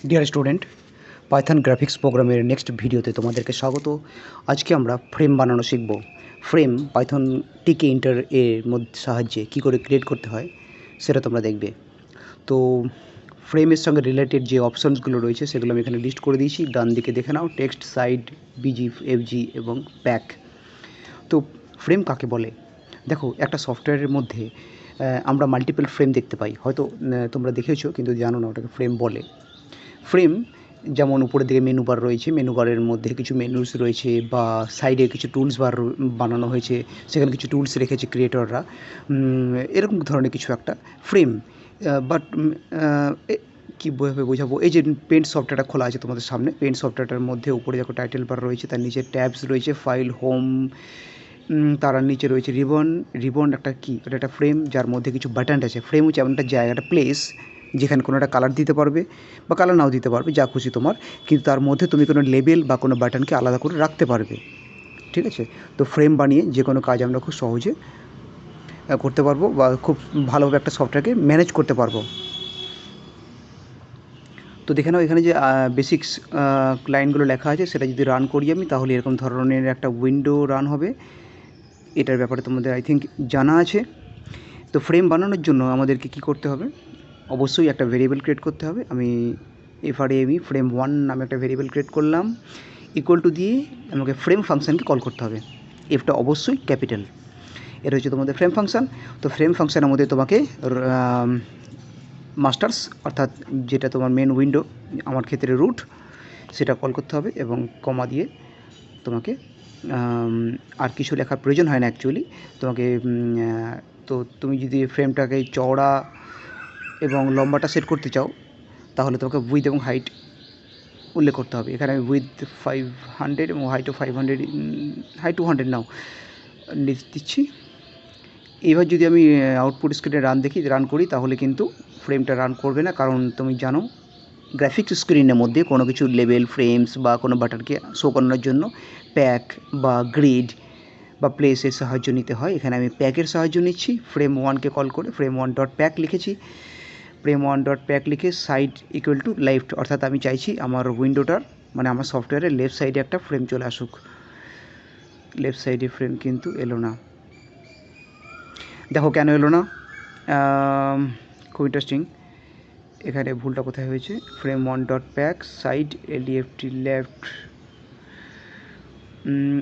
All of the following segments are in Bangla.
ডিয়ার স্টুডেন্ট, পাইথন গ্রাফিক্স প্রোগ্রামের নেক্সট ভিডিওতে তোমাদেরকে স্বাগত। আজকে আমরা ফ্রেম বানানো শিখব। ফ্রেম পাইথন টিকে ইন্টার এর মধ্যে সাহায্যে কী করে ক্রিয়েট করতে হয় সেটা তোমরা দেখবে। তো ফ্রেমের সঙ্গে রিলেটেড যে অপশানসগুলো রয়েছে সেগুলো আমি এখানে লিস্ট করে দিয়েছি। ডান দিকে দেখে নাও, টেক্সট, সাইড, বিজি, এফজি এবং প্যাক। তো ফ্রেম কাকে বলে? দেখো, একটা সফটওয়্যারের মধ্যে আমরা মাল্টিপল ফ্রেম দেখতে পাই। হয়তো তোমরা দেখেছো কিন্তু জানো না ওটাকে ফ্রেম বলে। ফ্রেম যেমন উপরের দিকে মেনু বার রয়েছে, মেনু বারের মধ্যে কিছু মেনুস রয়েছে বা সাইডে কিছু টুলস বার বানানো হয়েছে, সেখানে কিছু টুলস রেখেছে ক্রিয়েটররা, এরকম ধরনের কিছু একটা ফ্রেম। বাট কীভাবে বোঝাবো? এই যে পেন্ট সফটওয়্যারটা খোলা আছে তোমাদের সামনে, পেন্ট সফটওয়্যারটার মধ্যে উপরে যখন টাইটেল বার রয়েছে তার নিচে ট্যাবস রয়েছে, ফাইল, হোম, তার নিচে রয়েছে রিবন একটা কি, এটা একটা ফ্রেম যার মধ্যে কিছু বাটন আছে। ফ্রেম হচ্ছে এমন একটা জায়গা, একটা প্লেস যেখানে কোনো একটা কালার দিতে পারবে বা কালার নাও দিতে পারবে, যা খুশি তোমার, কিন্তু তার মধ্যে তুমি কোনো লেবেল বা কোনো বাটনকে আলাদা করে রাখতে পারবে। ঠিক আছে? তো ফ্রেম বানিয়ে যে কোনো কাজ আমরা খুব সহজে করতে পারবো বা খুব ভালোভাবে একটা সফটওয়্যারকে ম্যানেজ করতে পারবো। তো দেখে নাও এখানে যে বেসিক্স লাইনগুলো লেখা আছে, সেটা যদি রান করি আমি, তাহলে এরকম ধরনের একটা উইন্ডো রান হবে। এটার ব্যাপারে তোমাদের আই থিঙ্ক জানা আছে। তো ফ্রেম বানানোর জন্য আমাদেরকে কী করতে হবে? অবশ্যই একটা ভেরিয়েবল ক্রিয়েট করতে হবে। আমি ফ্রেম 1 নামে একটা ভেরিয়েবল ক্রিয়েট করলাম, ইকুয়াল টু দিয়ে আমাকে ফ্রেম ফাংশানকে কল করতে হবে। এফটা অবশ্যই ক্যাপিটাল। এটা হচ্ছে তোমাদের ফ্রেম ফাংশান। তো ফ্রেম ফাংশানের মধ্যে তোমাকে মাস্টার্স অর্থাৎ যেটা তোমার মেন উইন্ডো, আমার ক্ষেত্রে রুট, সেটা কল করতে হবে এবং কমা দিয়ে তোমাকে আর কিছু লেখার প্রয়োজন হয় না অ্যাকচুয়ালি তোমাকে। তো তুমি যদি ফ্রেমটাকে চওড়া এবং লম্বাটা সেট করতে চাও, তাহলে তোমাকে উইথ এবং হাইট উল্লেখ করতে হবে। এখানে আমি উইথ 500 এবং হাইটও 500, হাইট 200 নাও দিচ্ছি। এবার যদি আমি আউটপুট স্ক্রিনে রান করি, তাহলে কিন্তু ফ্রেমটা রান করবে না, কারণ তুমি জানো গ্রাফিক্স স্ক্রিনের মধ্যে কোনো কিছু লেবেল, ফ্রেমস বা কোনো বাটনকে শো করানোর জন্য প্যাক বা গ্রিড বা প্লেসের সাহায্য নিতে হয়। এখানে আমি প্যাকের সাহায্য নিচ্ছি। ফ্রেম 1কে কল করে ফ্রেম 1 ডট প্যাক লিখেছি। ফ্রেম 1 ডট প্যাক লিখে সাইড ইকুয়াল টু লেফট, অর্থাৎ আমি চাইছি আমার উইন্ডোটার মানে আমার সফটওয়্যারের লেফট সাইডে একটা ফ্রেম চলে আসুক। লেফট সাইডে ফ্রেম কিন্তু এলো না। দেখো কেন এলো না, খুব ইন্টারেস্টিং। এখানে ভুলটা কোথায় হয়েছে? Frame 1 dot pack side LDFT left,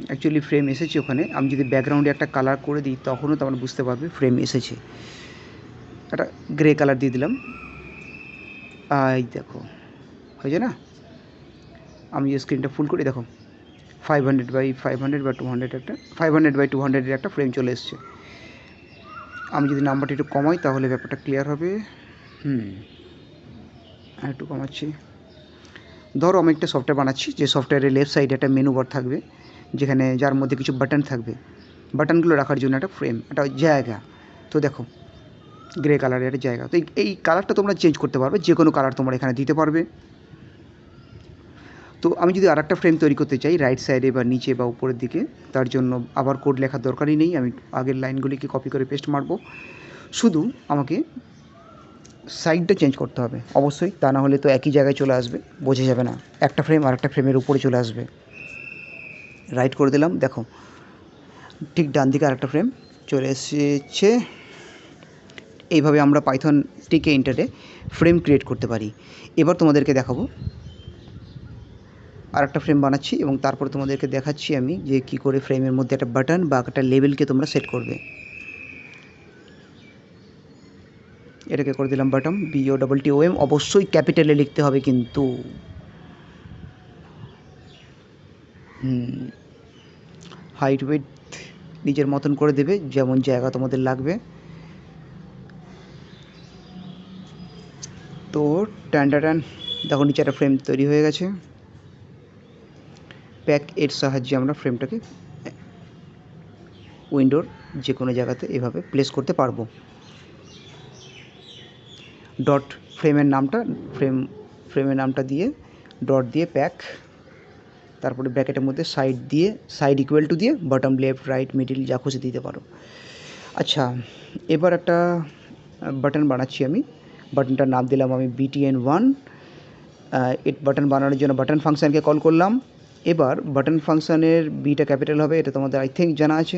actually frame এসেছে ওখানে। আমি যদি ব্যাকগ্রাউন্ডে একটা কালার করে দিই, তখনও তোমরা বুঝতে পারবে ফ্রেম এসেছে। একটা গ্রে কালার দিয়ে দিলাম, এই দেখো হয়েছে না? আমি যে স্ক্রিনটা ফুল করি, দেখো 500 বাই 500 বা 200 একটা 500 বাই 200 একটা ফ্রেম চলে এসছে। আমি যদি নাম্বারটা একটু কমাই, তাহলে ব্যাপারটা ক্লিয়ার হবে। একটু কমাচ্ছি। ধরো আমি একটা সফটওয়্যার বানাচ্ছি, যে সফটওয়্যারের লেফট সাইডে একটা মেনু বার থাকবে, যেখানে যার মধ্যে কিছু বাটন থাকবে। বাটনগুলো রাখার জন্য একটা ফ্রেম, একটা জায়গা। তো দেখো গ্রে কালারের একটা জায়গা। তো এই কালারটা তোমরা চেঞ্জ করতে পারবে, যে কোনো কালার তোমরা এখানে দিতে পারবে। তো আমি যদি আর একটা ফ্রেম তৈরি করতে চাই রাইট সাইডে বা নিচে বা উপরের দিকে, তার জন্য আবার কোড লেখার দরকারই নেই। আমি আগের লাইনগুলিকে কপি করে পেস্ট মারবো। শুধু আমাকে সাইডটা চেঞ্জ করতে হবে অবশ্যই, তা না হলে তো একই জায়গায় চলে আসবে, বোঝা যাবে না। একটা ফ্রেম আর একটা ফ্রেমের উপরে চলে আসবে। রাইট করে দিলাম, দেখো ঠিক ডান দিকে আরেকটা ফ্রেম চলে এসেছে। এইভাবে আমরা পাইথন টিকে ইন্টারে ফ্রেম ক্রিয়েট করতে পারি। এবার তোমাদেরকে দেখাবো আরেকটা ফ্রেম বানাচ্ছি এবং তারপর তোমাদেরকে দেখাচ্ছি আমি যে কী করে ফ্রেমের মধ্যে একটা বাটন বা একটা লেবেলকে তোমরা সেট করবে। এটাকে করে দিলাম বাটন, BOTTOM, অবশ্যই ক্যাপিটালে লিখতে হবে কিন্তু। হাইট উইথ নিজের মতন করে দেবে, যেমন জায়গা তোমাদের লাগবে। তো টান দেখো নিচে একটা ফ্রেম তৈরি হয়ে গেছে। প্যাক এর সাহায্যে আমরা ফ্রেমটাকে উইন্ডোর যে কোনো জায়গাতে এভাবে প্লেস করতে পারবো। ডট ফ্রেমের নামটা দিয়ে ডট দিয়ে প্যাক, তারপরে ব্র্যাকেটের মধ্যে সাইড ইকুয়াল টু দিয়ে বটম, লেফট, রাইট, মিডিল যা খুশি দিতে পারো। আচ্ছা, এবার একটা বাটন বানাচ্ছি আমি। বাটনটার নাম দিলাম আমি BTN1 এট বাটন বানানোর জন্য বাটন ফাংশানকে কল করলাম। এবার বাটন ফাংশানের বিটা ক্যাপিটাল হবে, এটা তোমাদের আই থিঙ্ক জানা আছে।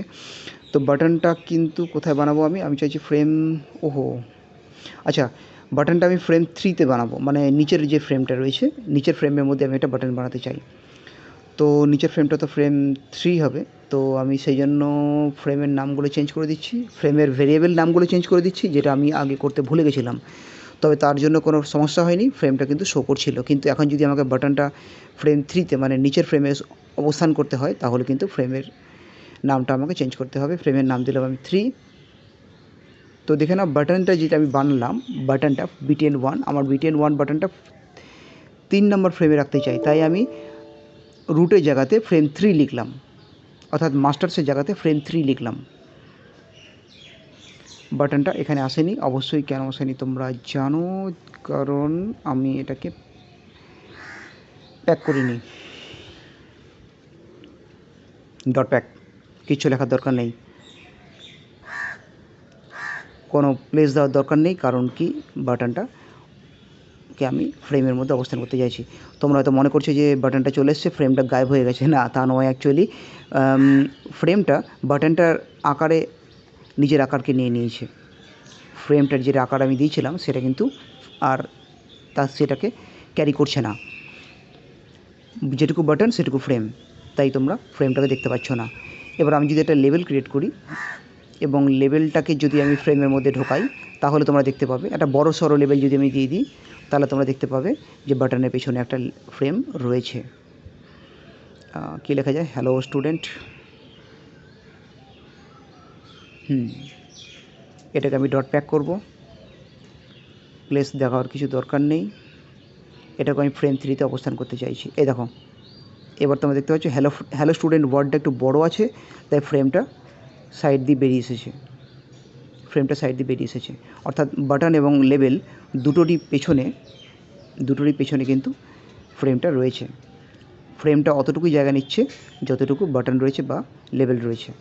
তো বাটনটা কিন্তু কোথায় বানাবো আমি চাইছি ফ্রেম, আচ্ছা, বাটনটা আমি ফ্রেম 3তে বানাবো, মানে নিচের যে ফ্রেমটা রয়েছে নিচের ফ্রেমের মধ্যে আমি একটা বাটন বানাতে চাই। তো নিচের ফ্রেমটা তো ফ্রেম 3 হবে, তো আমি সেই জন্য ফ্রেমের নামগুলো চেঞ্জ করে দিচ্ছি, ফ্রেমের ভেরিয়েবল নামগুলো চেঞ্জ করে দিচ্ছি, যেটা আমি আগে করতে ভুলে গেছিলাম। তবে তার জন্য কোনো সমস্যা হয়নি, ফ্রেমটা কিন্তু শো করছিল। কিন্তু এখন যদি আমাকে বাটনটা ফ্রেম 3তে মানে নিচের ফ্রেমে অবস্থান করতে হয়, তাহলে কিন্তু ফ্রেমের নামটা আমাকে চেঞ্জ করতে হবে। ফ্রেমের নাম দিলাম আমি 3। তো দেখে নাও বাটনটা যেটা আমি বানালাম, বাটনটা BTN1, আমার BTN1 বাটনটা 3 নম্বর ফ্রেমে রাখতে চাই, তাই আমি রুটের জায়গাতে ফ্রেম 3 লিখলাম, অর্থাৎ মাস্টার্সের জায়গাতে ফ্রেম 3 লিখলাম। বাটনটা এখানে আসেনি, অবশ্যই কেন আসেনি তোমরা জানো, কারণ আমি এটাকে প্যাক করিনি, ডট প্যাক, কিছু লেখার দরকার নেই, কোনো প্লেস দেওয়ার দরকার নেই, কারণ কি বাটনটাকে আমি ফ্রেমের মধ্যে অবস্থান করতে চাইছি। তোমরা হয়তো মনে করছো যে বাটনটা চলে এসছে, ফ্রেমটা গায়েব হয়ে গেছে, না তা নয়। অ্যাকচুয়ালি ফ্রেমটা বাটনটার আকারে নিজের আকারকে নিয়ে নিয়েছে, ফ্রেমটার যেটা আকার আমি দিয়েছিলাম সেটা কিন্তু আর সেটাকে ক্যারি করছে না, যেটুকু বাটন সেটুকু ফ্রেম, তাই তোমরা ফ্রেমটাকে দেখতে পাচ্ছ না। এবার আমি যদি একটা লেবেল ক্রিয়েট করি এবং লেবেলটাকে যদি আমি ফ্রেমের মধ্যে ঢোকাই, তাহলে তোমরা দেখতে পাবে একটা বড় সড়ো লেবেল যদি আমি দিয়ে দিই, তাহলে তোমরা দেখতে পাবে যে বাটনের পেছনে একটা ফ্রেম রয়েছে। কী লেখা যায়, হ্যালো স্টুডেন্ট। এটাকে আমি ডট প্যাক করব, প্লেস দেখার কিছু দরকার নেই, এটাকে আমি ফ্রেম 3তে অবস্থান করতে চাইছি। এই দেখো, এবার তোমরা দেখতে পাচ্ছ হ্যালো স্টুডেন্ট ওয়ার্ডটা একটু বড় আছে, তাই ফ্রেমটা সাইড দিয়ে বেরিয়ে এসেছে, অর্থাৎ বাটন এবং লেবেল দুটোরই পেছনে কিন্তু ফ্রেমটা রয়েছে। ফ্রেমটা অতটুকুই জায়গা নিচ্ছে যতটুকু বাটন রয়েছে বা লেবেল রয়েছে।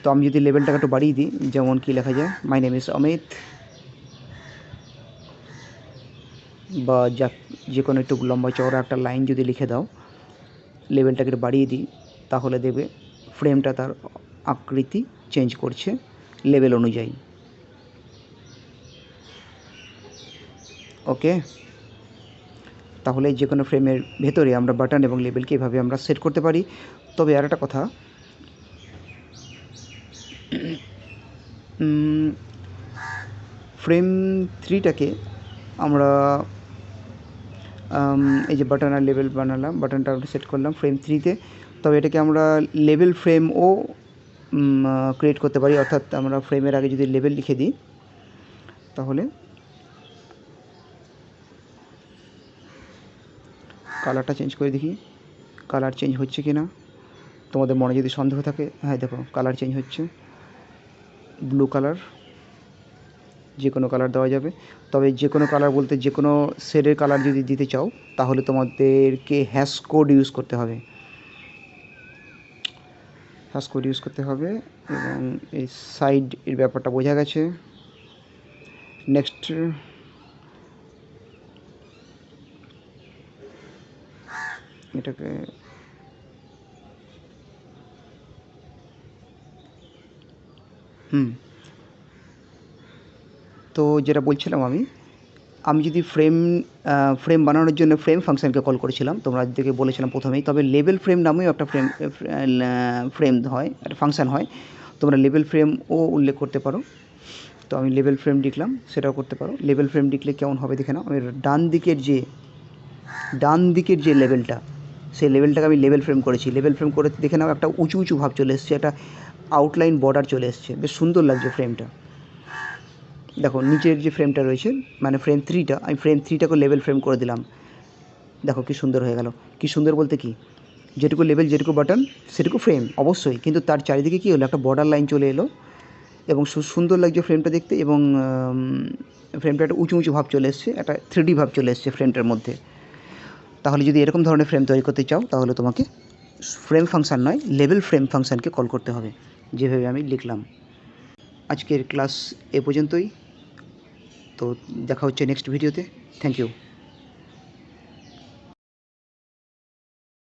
তো আমি যদি লেবেলটাকে একটু বাড়িয়ে দিই, যেমন কি লেখা যায়, মাই নেম ইজ অমিত, বা যে কোনো একটু লম্বা চওড়া একটা লাইন যদি লিখে দাও, লেবেলটাকে একটু বাড়িয়ে দিই, তাহলে দেবে ফ্রেমটা তার আকৃতি চেঞ্জ করছে লেবেল অনুযায়ী। ওকে, তাহলে যে কোনো ফ্রেমের ভেতরে আমরা বাটন এবং লেবেলকে এভাবে আমরা সেট করতে পারি। তবে আর একটা কথা, ফ্রেম 3টাকে আমরা এই যে বাটন আর লেবেল বানালাম, বাটনটা সেট করলাম ফ্রেম 3তে, তবে এটাকে আমরা লেবেল ফ্রেমও ক্রিয়েট করতে পারি, অর্থাৎ আমরা ফ্রেমের আগে যদি লেবেল লিখে দিই, তাহলে কালারটা চেঞ্জ করে দেখি, কালার চেঞ্জ হচ্ছে কি না। তোমাদের মনে যদি সন্দেহ থাকে, হ্যাঁ দেখো কালার চেঞ্জ হচ্ছে, ব্লু কালার, যে কোনো কালার দেওয়া যাবে। তবে যে কোনো কালার বলতে যে কোনো শেডের কালার যদি দিতে চাও, তাহলে তোমাদেরকে হ্যাশ কোড ইউজ করতে হবে, এবং এই সাইড এর ব্যাপারটা বোঝা গেছে। নেক্সট, এটাকে তো যেটা বলছিলাম আমি যদি ফ্রেম বানানোর জন্য ফ্রেম ফাংশানকে কল করেছিলাম, তোমরা দিকে বলেছিলাম প্রথমেই। তবে লেবেল ফ্রেম নামেও একটা ফ্রেম হয়, একটা ফাংশান হয়, তোমরা লেবেল ফ্রেমও উল্লেখ করতে পারো। তো আমি লেবেল ফ্রেম লিখলাম, সেটাও করতে পারো। লেবেল ফ্রেম লিখলে কেমন হবে দেখে নাও, আমি ডান দিকের যে লেবেলটা, সেই লেবেলটাকে আমি লেবেল ফ্রেম করেছি। লেবেল ফ্রেম করে দেখে নাও একটা উঁচু উঁচু ভাব চলে এসছে, একটা আউটলাইন বর্ডার চলে এসছে, বেশ সুন্দর লাগছে ফ্রেমটা। দেখো নিচের যে ফ্রেমটা রয়েছে মানে ফ্রেম 3টা, আমি ফ্রেম 3টাকে লেবেল ফ্রেম করে দিলাম, দেখো কি সুন্দর হয়ে গেল। কি সুন্দর বলতে কি, যেটুকু লেবেল যেটুকু বাটন সেটুকু ফ্রেম অবশ্যই, কিন্তু তার চারিদিকে কী হলো, একটা বর্ডার লাইন চলে এলো এবং সুন্দর লাগছে ফ্রেমটা দেখতে, এবং ফ্রেমটা একটা উঁচু উঁচু ভাব চলে এসছে, একটা 3D ভাব চলে এসছে ফ্রেমটার মধ্যে। তাহলে যদি এরকম ধরনের ফ্রেম তৈরি করতে চাও, তাহলে তোমাকে ফ্রেম ফাংশান নয়, লেবেল ফ্রেম ফাংশানকে কল করতে হবে, যেভাবে আমি লিখলাম। আজকের ক্লাস এ পর্যন্তই। তো দেখা হচ্ছে নেক্সট ভিডিওতে। Thank you.